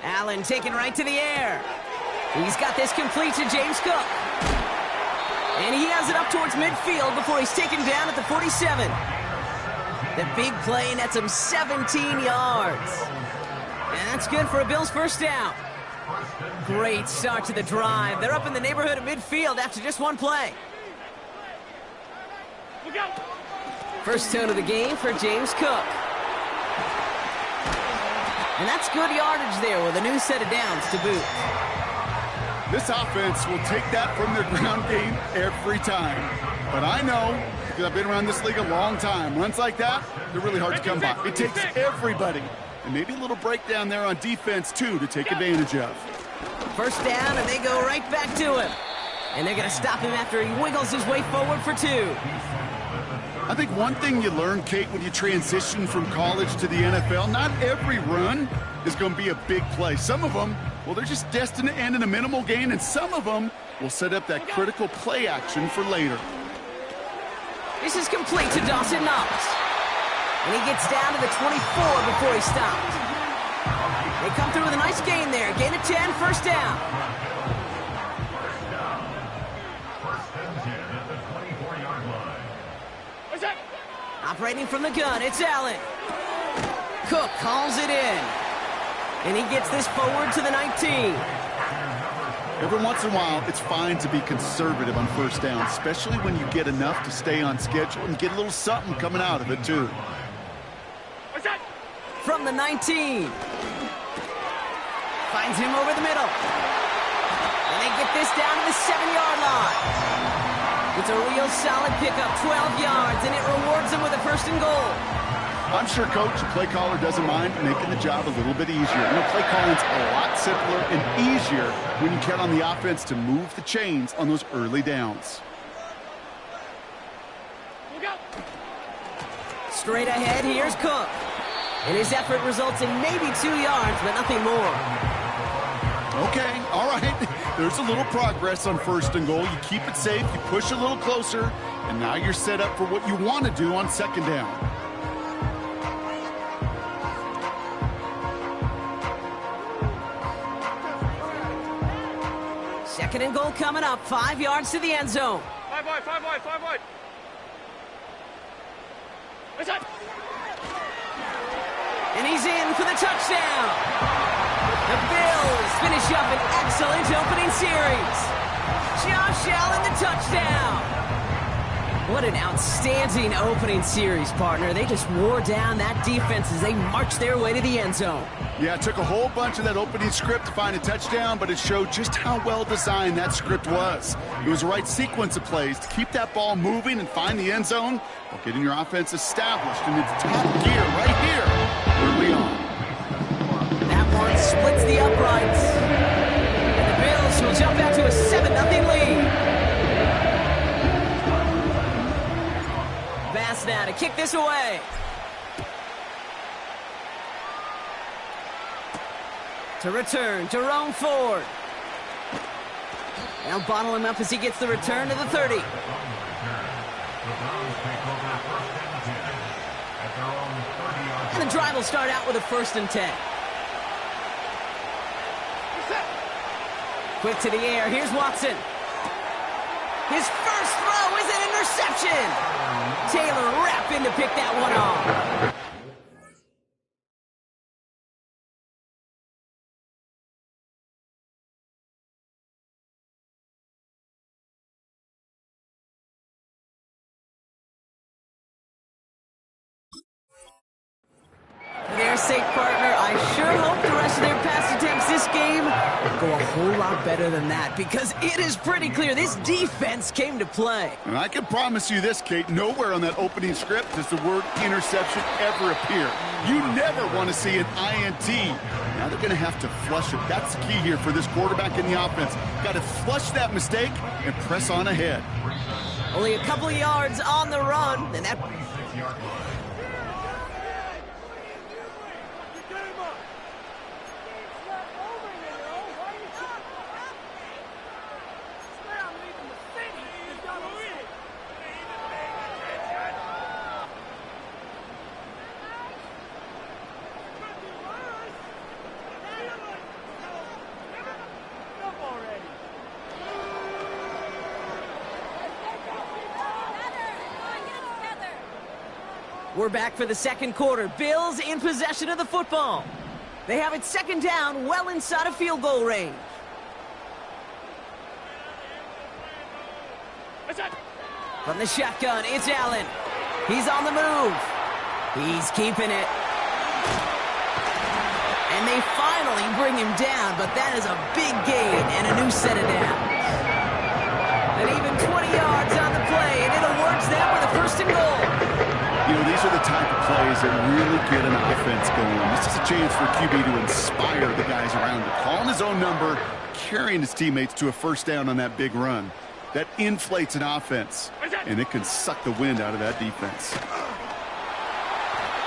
Allen taken right to the air. He's got this complete to James Cook. And he has it up towards midfield before he's taken down at the 47. The big play nets him 17 yards. And that's good for a Bills first down. Great start to the drive. They're up in the neighborhood of midfield after just one play. First tone of the game for James Cook. And that's good yardage there with a new set of downs to boot. This offense will take that from their ground game every time. But I know, because I've been around this league a long time, runs like that, they're really hard to come by. It takes everybody. And maybe a little breakdown there on defense, too, to take advantage of. First down, and they go right back to him. And they're going to stop him after he wiggles his way forward for 2. I think one thing you learn, Kate, when you transition from college to the NFL, not every run is going to be a big play. Some of them, well, they're just destined to end in a minimal gain, and some of them will set up that critical play action for later. This is complete to Dawson Knox. And he gets down to the 24 before he stopped. They come through with a nice gain there. Gain of 10, first down. Operating from the gun, it's Allen. Cook calls it in. And he gets this forward to the 19. Every once in a while, it's fine to be conservative on first down, especially when you get enough to stay on schedule and get a little something coming out of it, too. From the 19. Finds him over the middle. And they get this down to the 7-yard line. It's a real solid pickup, 12 yards, and it rewards them with a first and goal. I'm sure, Coach, the play caller doesn't mind making the job a little bit easier. You know, play calling's a lot simpler and easier when you count on the offense to move the chains on those early downs. Straight ahead, here's Cook. And his effort results in maybe 2 yards, but nothing more. Okay, all right. There's a little progress on first and goal. You keep it safe, you push a little closer, and now you're set up for what you want to do on second down. Second and goal coming up, 5 yards to the end zone. 5 wide, 5 wide, 5 wide. And he's in for the touchdown. The Bills finish up an excellent opening series. Josh Allen, the touchdown. What an outstanding opening series, partner. They just wore down that defense as they marched their way to the end zone. Yeah, it took a whole bunch of that opening script to find a touchdown, but it showed just how well designed that script was. It was the right sequence of plays to keep that ball moving and find the end zone while getting your offense established in its top gear right here early on. That one splits the uprights. And the Bills will jump out to a 7-0 lead. Bass now to kick this away. To return, Jerome Ford. They'll bottle him up as he gets the return to the 30. And the drive will start out with a 1st and 10. Quick to the air, here's Watson. His first throw is an interception. Taylor wrapped in to pick that one off. For their sake, partner, I sure hope the rest of their pass attempts this game go a whole lot better than that, because it is pretty clear this defense came to play. And I can promise you this, Kate, nowhere on that opening script does the word interception ever appear. You never want to see an INT. Now they're going to have to flush it. That's the key here for this quarterback in the offense. Got to flush that mistake and press on ahead. Only a couple of yards on the run, and that... We're back for the second quarter. Bills in possession of the football. They have it second down, well inside of field goal range. From the shotgun, it's Allen. He's on the move. He's keeping it. And they finally bring him down, but that is a big gain and a new set of downs. And even 20 yards on the play, and it awards them with a first and goal. You know, these are the type of plays that really get an offense going. This is a chance for QB to inspire the guys around him. Calling his own number, carrying his teammates to a first down on that big run. That inflates an offense, and it can suck the wind out of that defense.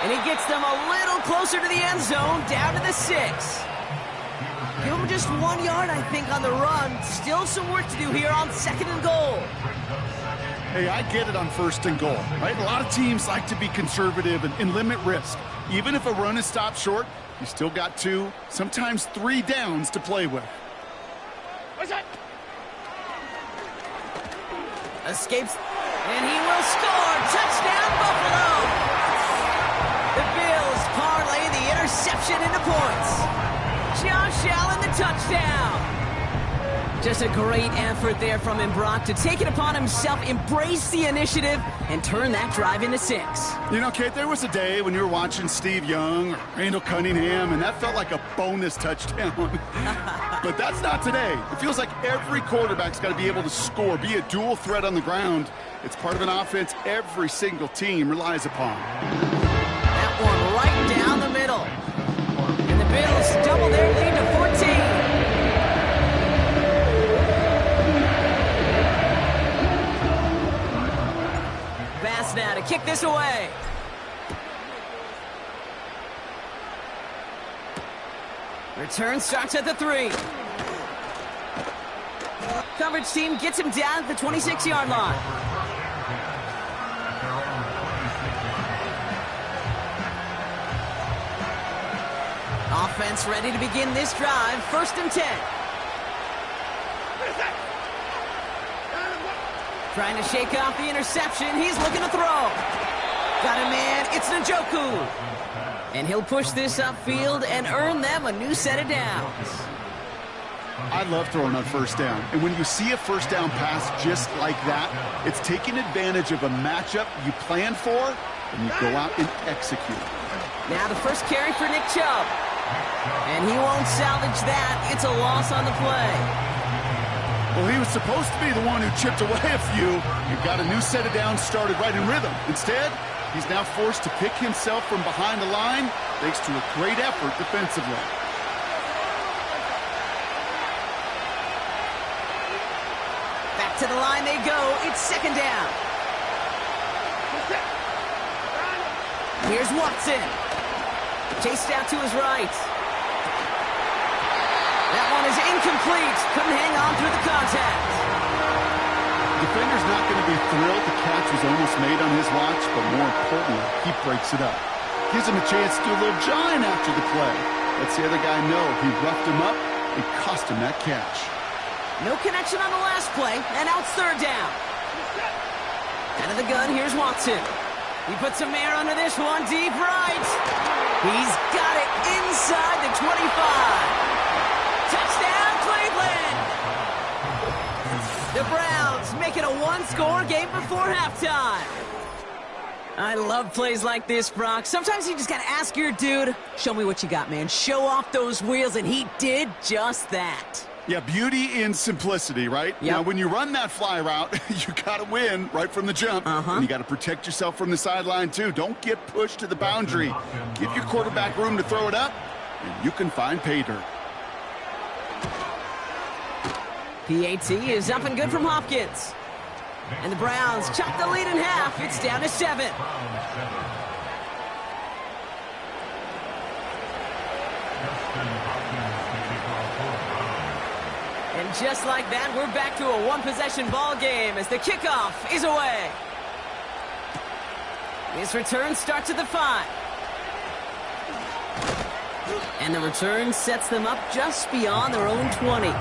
And he gets them a little closer to the end zone, down to the 6. Give him just 1 yard, I think, on the run. Still some work to do here on second and goal. Hey, I get it on first and goal, right? A lot of teams like to be conservative and limit risk. Even if a run is stopped short, you still got 2, sometimes 3 downs to play with. Escapes, and he will score. Touchdown, Buffalo! The Bills parlay the interception into points. Josh Allen, the touchdown. Just a great effort there from him, Brock, to take it upon himself, embrace the initiative, and turn that drive into 6. You know, Kate, there was a day when you were watching Steve Young or Randall Cunningham, and that felt like a bonus touchdown. But that's not today. It feels like every quarterback's got to be able to score, be a dual threat on the ground. It's part of an offense every single team relies upon. That one right down the middle. And the Bills double their lead to 14. Bass now to kick this away. Return starts at the 3. Coverage team gets him down at the 26-yard line. Offense ready to begin this drive. First and 10. Trying to shake off the interception. He's looking to throw. Got a man. It's Njoku. And he'll push this upfield and earn them a new set of downs. I love throwing on first down. And when you see a first down pass just like that, it's taking advantage of a matchup you planned for, and you go out and execute. Now the first carry for Nick Chubb. And he won't salvage that. It's a loss on the play. Well, he was supposed to be the one who chipped away a few and got a new set of downs started right in rhythm. Instead, he's now forced to pick himself from behind the line thanks to a great effort defensively. Back to the line they go. It's second down. Here's Watson. Chased out to his right. That one is incomplete. Couldn't hang on through the contact. Defender's not going to be thrilled the catch was almost made on his watch, but more importantly, he breaks it up. Gives him a chance to do a little jawing after the play. Lets the other guy know he roughed him up and cost him that catch. No connection on the last play, and now it's third down. Out of the gun, here's Watson. He puts some air under this one, deep right. He's got it inside the 25. Touchdown, Cleveland! The Browns make it a one-score game before halftime. I love plays like this, Brock. Sometimes you just got to ask your dude, show me what you got, man. Show off those wheels, and he did just that. Yeah, beauty in simplicity, right? Yep. Now, when you run that fly route, you got to win right from the jump. And you got to protect yourself from the sideline, too. Don't get pushed to the boundary. Give your quarterback room to throw it up, and you can find pay dirt. PAT is up and good from Hopkins. And the Browns chop the lead in half. It's down to 7. And just like that, we're back to a one-possession ball game as the kickoff is away. This return starts at the 5. And the return sets them up just beyond their own 20.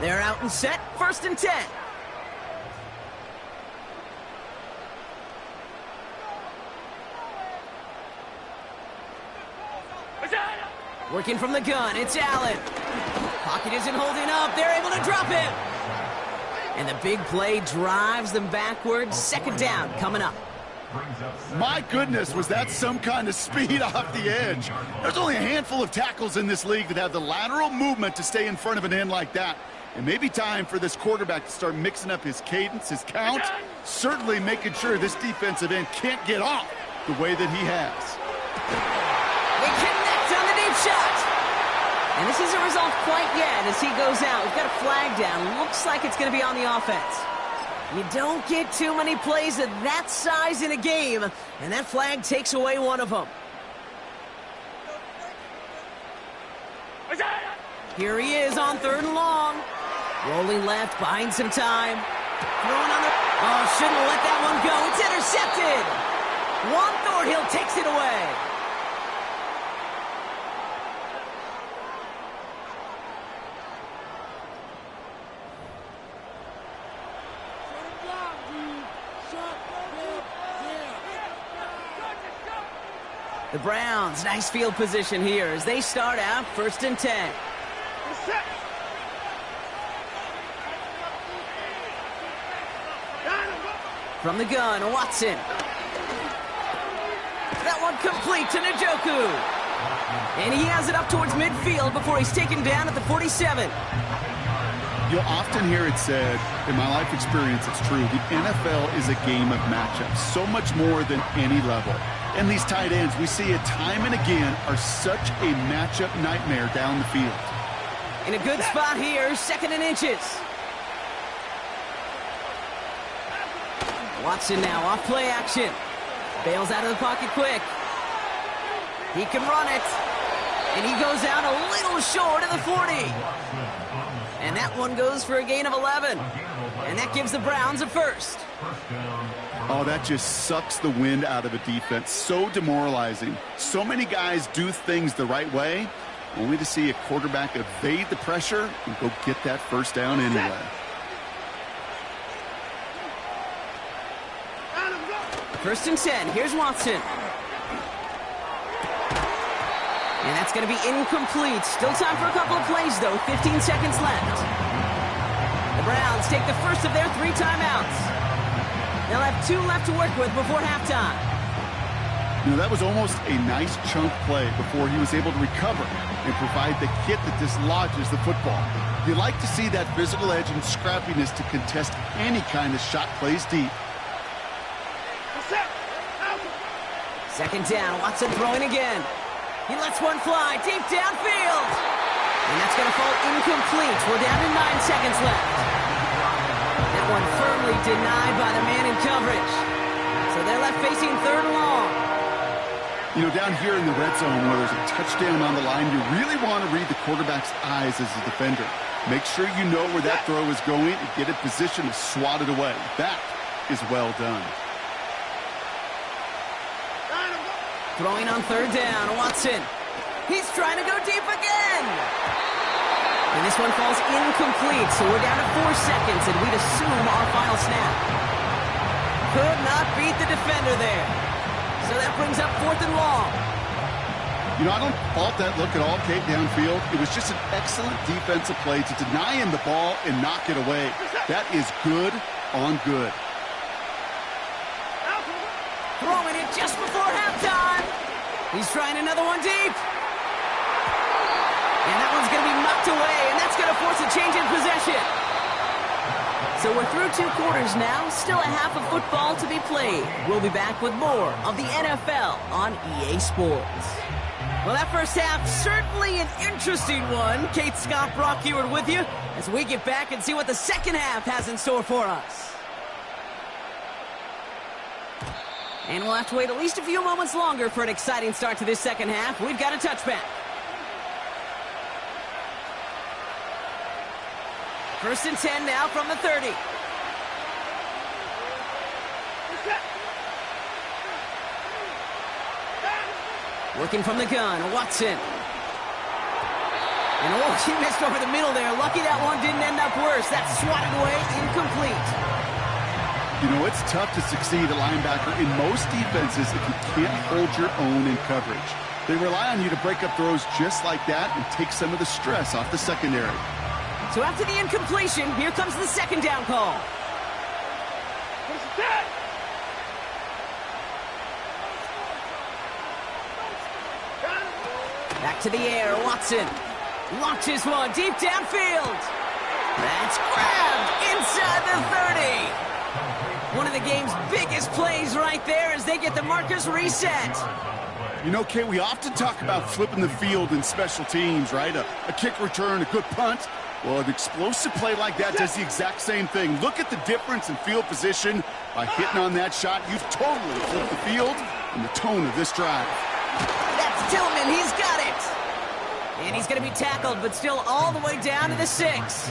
They're They're out and set, 1st and 10. Working from the gun, it's Allen. Pocket isn't holding up, they're able to drop it. And the big play drives them backwards. 2nd down coming up. My goodness, was that some kind of speed off the edge? There's only a handful of tackles in this league that have the lateral movement to stay in front of an end like that. It may be time for this quarterback to start mixing up his cadence, his count, certainly making sure this defensive end can't get off the way that he has. They connect on the deep shot. And this isn't resolved quite yet as he goes out. We've got a flag down. Looks like it's going to be on the offense. You don't get too many plays of that size in a game, and that flag takes away one of them. Here he is on 3rd and long. Rolling left, buying some time. Throwing on the... Oh, shouldn't have let that one go. It's intercepted. Juan Thornhill takes it away. The Browns, nice field position here as they start out 1st and 10. From the gun, Watson. That one complete to Njoku. And he has it up towards midfield before he's taken down at the 47. You'll often hear it said, in my life experience, it's true, the NFL is a game of matchups, so much more than any level. And these tight ends, we see it time and again, are such a matchup nightmare down the field. In a good spot here, 2nd and inches. Watson now, off play action. Bails out of the pocket quick. He can run it. And he goes out a little short of the 40. And that one goes for a gain of 11. And that gives the Browns a 1st. Oh, that just sucks the wind out of a defense. So demoralizing. So many guys do things the right way, only to see a quarterback evade the pressure and go get that 1st down anyway. First and 10. Here's Watson. And that's going to be incomplete. Still time for a couple of plays, though. 15 seconds left. The Browns take the first of their 3 timeouts. They'll have 2 left to work with before halftime. You know, that was almost a nice chunk play before he was able to recover and provide the hit that dislodges the football. You like to see that physical edge and scrappiness to contest any kind of shot plays deep. 2nd down, Watson throwing again. He lets one fly deep downfield. And that's going to fall incomplete. We're down to 9 seconds left. That one firmly denied by the man in coverage. So they're left facing 3rd and long. You know, down here in the red zone where there's a touchdown on the line, you really want to read the quarterback's eyes as a defender. Make sure you know where that throw is going and get in position to swat it away. That is well done. Throwing on 3rd down, Watson. He's trying to go deep again. And this one falls incomplete, so we're down to 4 seconds, and we'd assume our final snap. Could not beat the defender there. So that brings up 4th and long. You know, I don't fault that look at all, Kate, downfield. It was just an excellent defensive play to deny him the ball and knock it away. That is good on good. Throwing it just before halftime. He's trying another one deep. And that one's going to be knocked away, and that's going to force a change in possession. So we're through 2 quarters now, still a half of football to be played. We'll be back with more of the NFL on EA Sports. Well, that first half, certainly an interesting one. Kate, Scott, Brock Ewart with you as we get back and see what the second half has in store for us. And we'll have to wait at least a few moments longer for an exciting start to this second half. We've got a touchback. 1st and 10 now from the 30. Working from the gun, Watson. And oh, he missed over the middle there. Lucky that one didn't end up worse. That's swatted away, incomplete. You know, it's tough to succeed at linebacker in most defenses if you can't hold your own in coverage. They rely on you to break up throws just like that and take some of the stress off the secondary. So after the incompletion, here comes the second down call. Back to the air, Watson launches one deep downfield. That's grabbed inside the 30. One of the game's biggest plays right there as they get the markers reset. You know, Kay, we often talk about flipping the field in special teams, right? A kick return, a good punt. Well, an explosive play like that does the exact same thing. Look at the difference in field position. By hitting on that shot, you've totally flipped the field and the tone of this drive. That's Tillman. He's got it. And he's going to be tackled, but still all the way down to the 6.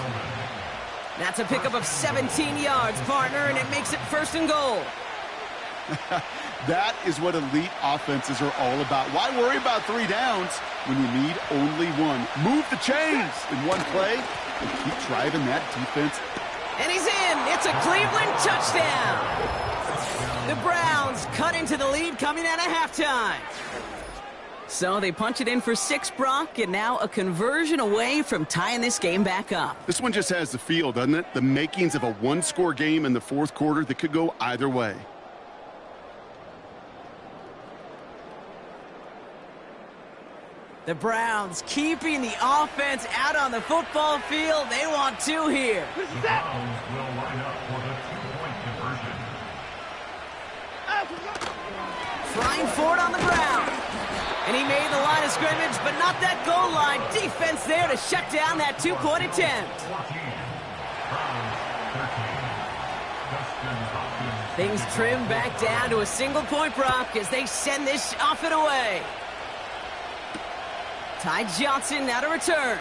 That's a pickup of 17 yards, partner, and it makes it 1st and goal. That is what elite offenses are all about. Why worry about 3 downs when you need only 1? Move the chains in one play and keep driving that defense. And he's in. It's a Cleveland touchdown. The Browns cut into the lead coming out of halftime. So they punch it in for 6, Brock, and now a conversion away from tying this game back up. This one just has the feel, doesn't it? The makings of a one-score game in the 4th quarter that could go either way. The Browns keeping the offense out on the football field. They want 2 here. The Browns will line up for the 2-point conversion. Flying forward on the ground. And he made the line of scrimmage, but not that goal line. Defense there to shut down that 2-point attempt. Things trim back down to a single point, Brock, as they send this off and away. Ty Johnson now to return.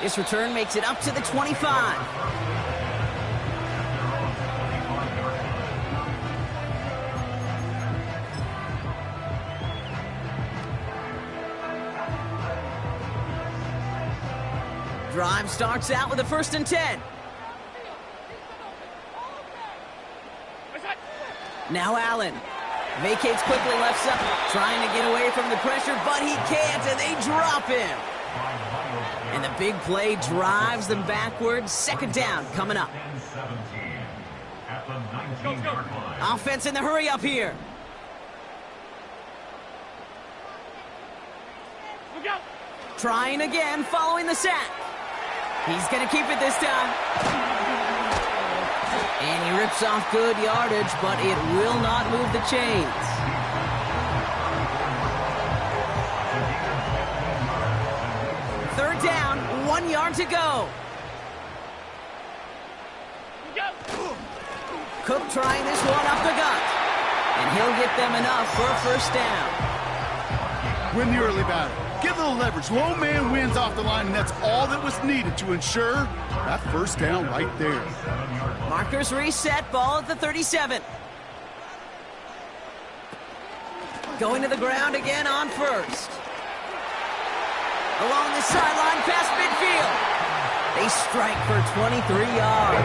This return makes it up to the 25. Drive starts out with a 1st and 10. Now Allen vacates quickly left side, trying to get away from the pressure, but he can't, and they drop him. And the big play drives them backwards. 2nd down coming up. Offense in the hurry up here. Trying again following the sack. He's going to keep it this time. And he rips off good yardage, but it will not move the chains. Third down, 1 yard to go. Cook trying this one up the gut. And he'll get them enough for a 1st down. Win the early battle. Get a little leverage. Low man wins off the line, and that's all that was needed to ensure that 1st down right there. Markers reset, ball at the 37. Going to the ground again on 1st. Along the sideline past midfield. They strike for 23 yards.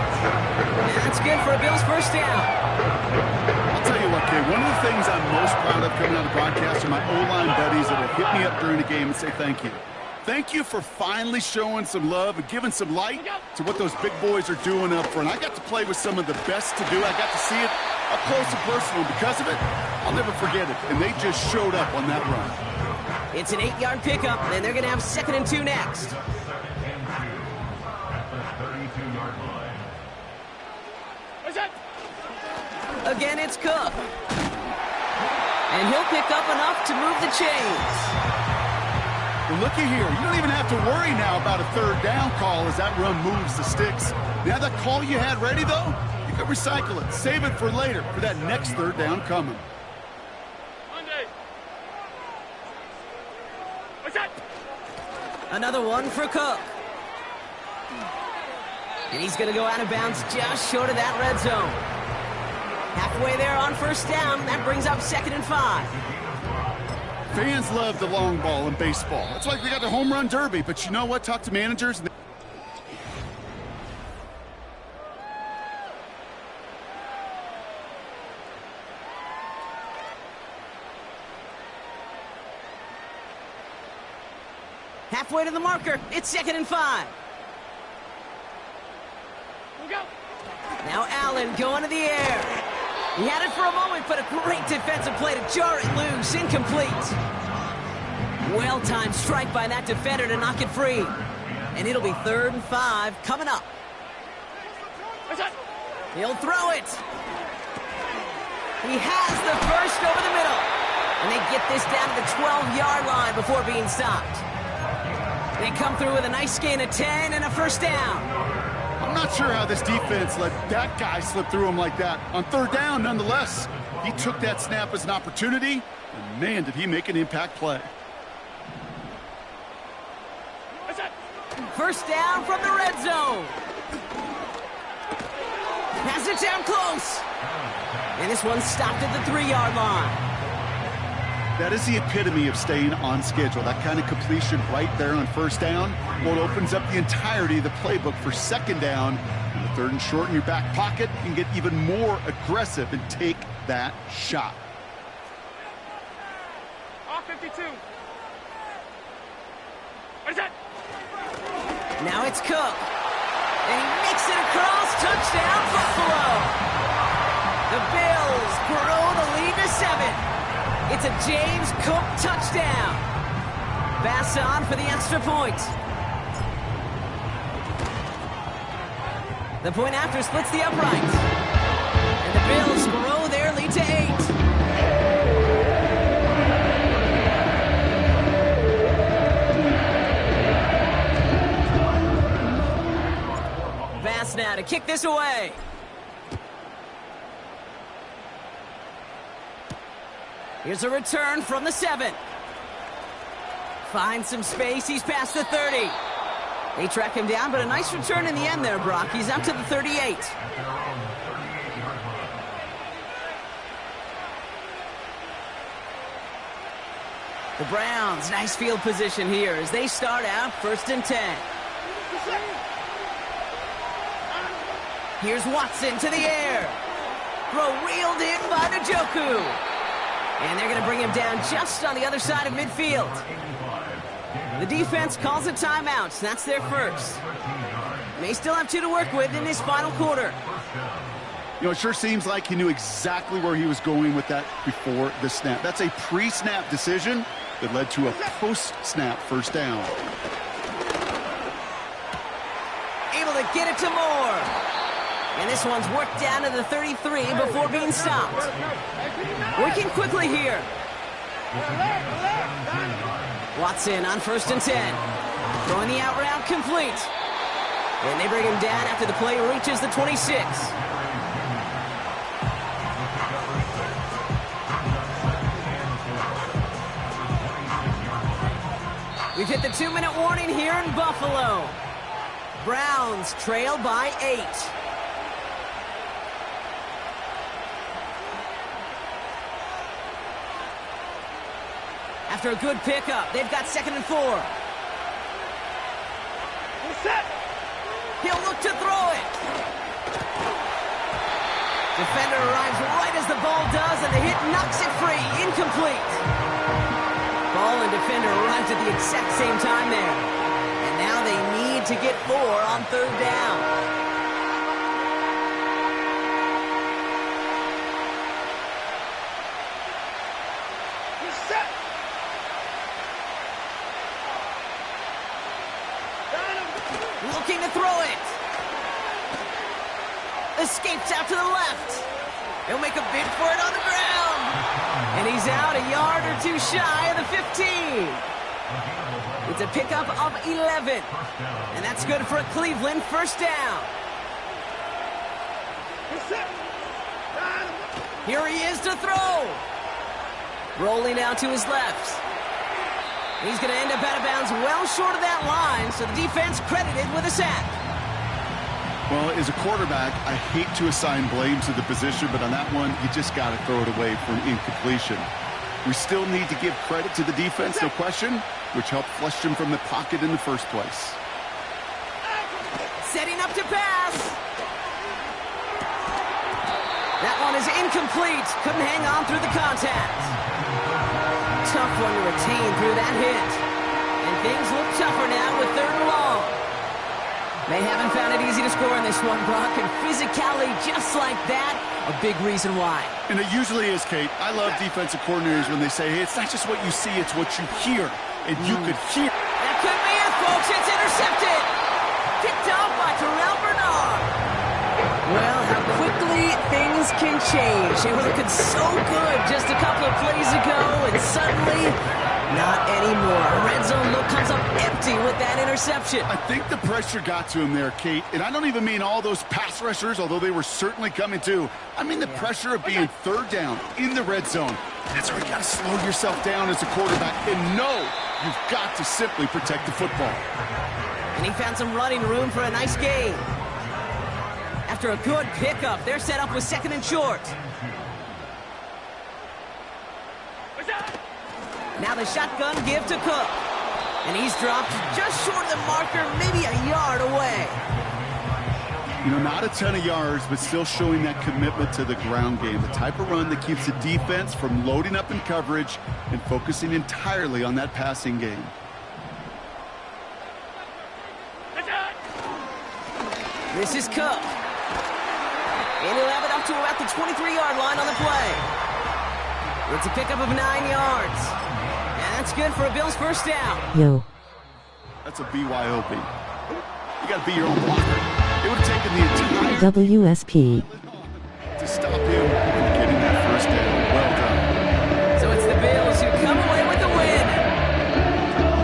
And that's good for a Bills 1st down. I'll tell you what, Kay, one of the things I'm most proud of coming out of the broadcast are my O-line buddies that will hit me up during the game and say thank you. Thank you for finally showing some love and giving some light to what those big boys are doing up front. I got to play with some of the best to do. I got to see it up close and personal. Because of it, I'll never forget it. And they just showed up on that run. It's an 8-yard pickup, and they're going to have 2nd and 2 next. Again, it's Cook. And he'll pick up enough to move the chains. Well, looky here. You don't even have to worry now about a 3rd down call as that run moves the sticks. Now that call you had ready, though, you can recycle it. Save it for later for that next 3rd down coming. Another one for Cook. And he's going to go out of bounds just short of that red zone. Halfway there on 1st down. That brings up 2nd and 5. Fans love the long ball in baseball. It's like we got the home run derby, but you know what? Talk to managers. Halfway to the marker. It's 2nd and 5. Now Allen going to the air. He had it for a moment, but a great defensive play to jar it loose. Incomplete. Well-timed strike by that defender to knock it free. And it'll be 3rd and 5 coming up. He'll throw it. He has the first over the middle. And they get this down to the 12-yard line before being stopped. They come through with a nice gain of 10 and a first down. I'm not sure how this defense let that guy slip through him like that. On 3rd down, nonetheless, he took that snap as an opportunity, and man, did he make an impact play. First down from the red zone. Has it down close. And this one's stopped at the 3-yard line. That is the epitome of staying on schedule. That kind of completion right there on 1st down. Well, it opens up the entirety of the playbook for 2nd down. And the 3rd and short in your back pocket, you can get even more aggressive and take that shot. Off 52. What is that? Now it's Cook. And he makes it across. Touchdown, Buffalo. The Bills grow the lead to 7. It's a James Cook touchdown. Bass on for the extra point. The point after splits the upright. And the Bills grow their lead to 8. Bass now to kick this away. Here's a return from the 7. Finds some space. He's past the 30. They track him down, but a nice return in the end there, Brock. He's up to the 38. The Browns, nice field position here as they start out 1st and 10. Here's Watson to the air. Throw reeled in by Njoku. And they're going to bring him down just on the other side of midfield. The defense calls a timeout. So that's their first. May still have 2 to work with in this final quarter. You know, it sure seems like he knew exactly where he was going with that before the snap. That's a pre-snap decision that led to a post-snap first down. Able to get it to Moore. And this one's worked down to the 33 before being stopped. Working quickly here. Watson on 1st and 10. Throwing the out route complete. And they bring him down after the play reaches the 26. We've hit the 2-minute warning here in Buffalo. Browns trail by 8. After a good pickup, they've got 2nd and 4. He'll look to throw it. Defender arrives right as the ball does, and the hit knocks it free. Incomplete. Ball and defender arrives at the exact same time there. And now they need to get 4 on 3rd down. Looking to throw it. Escapes out to the left. He'll make a bid for it on the ground. And he's out a yard or 2 shy of the 15. It's a pickup of 11. And that's good for a Cleveland first down. Here he is to throw. Rolling out to his left. He's going to end up out of bounds well short of that line, so the defense credited with a sack. Well, as a quarterback, I hate to assign blame to the position, but on that one, you just got to throw it away for an incompletion. We still need to give credit to the defense, no question, which helped flush him from the pocket in the first place. Setting up to pass. That one is incomplete. Couldn't hang on through the contact. Tough one to retain through that hit. And things look tougher now with 3rd and long. They haven't found it easy to score in this one, Brock, and physicality just like that, a big reason why. And it usually is, Kate. I love defensive coordinators when they say, hey, it's not just what you see, it's what you hear. And you could hear. That could be it, folks. It's intercepted. Picked off by Terrell Bernard. Well, how quickly things can change. They were looking so good just a couple of plays ago, and suddenly, not anymore. A red zone look comes up empty with that interception. I think the pressure got to him there, Kate. And I don't even mean all those pass rushers, although they were certainly coming too. I mean the pressure of being 3rd down in the red zone. That's where you got to slow yourself down as a quarterback and know you've got to simply protect the football. And he found some running room for a nice gain. After a good pickup, they're set up with 2nd and short. Now the shotgun give to Cook. And he's dropped just short of the marker, maybe a yard away. You know, not a ton of yards, but still showing that commitment to the ground game. The type of run that keeps the defense from loading up in coverage and focusing entirely on that passing game. This is Cook. And he'll have it up to about the 23-yard line on the play. It's a pickup of 9 yards. And that's good for a Bills first down. Yo. That's a BYOB. You got to be your own blocker. It would have taken the entire WSP. to stop him from getting that first down. Well done. So it's the Bills who come away with the win.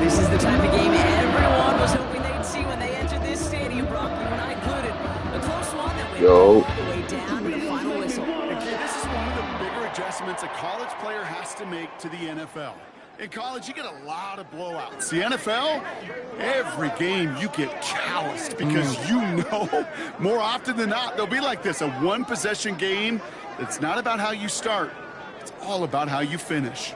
This is the type of game everyone was hoping they'd see when they entered this stadium, Brock, you and I included. A close one that went all the way down to the final whistle. Okay, this is one of the bigger adjustments a college player has to make to the NFL. In college, you get a lot of blowouts. The NFL, every game you get calloused because you know more often than not they'll be like this, a one-possession game. It's not about how you start. It's all about how you finish.